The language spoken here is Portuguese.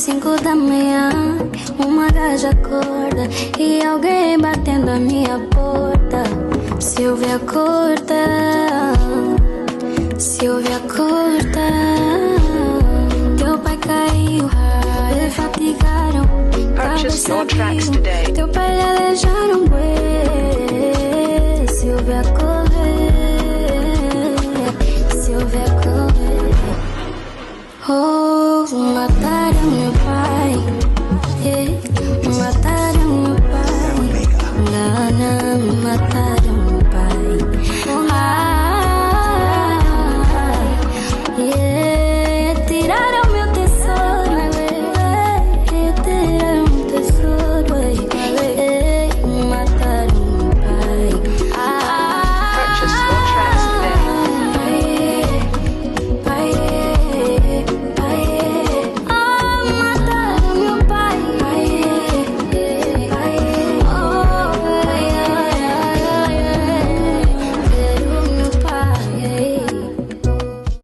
5 da manhã, uma gaja acorda e alguém batendo a minha porta. Silvia corta, Silvia corta. Teu pai caiu, defatigaram. Purchase your tracks today. Teu pai lhe alejaram, Silvia correr, Silvia correr. Oh, mataram meu pai, mataram meu pai, não, mataram.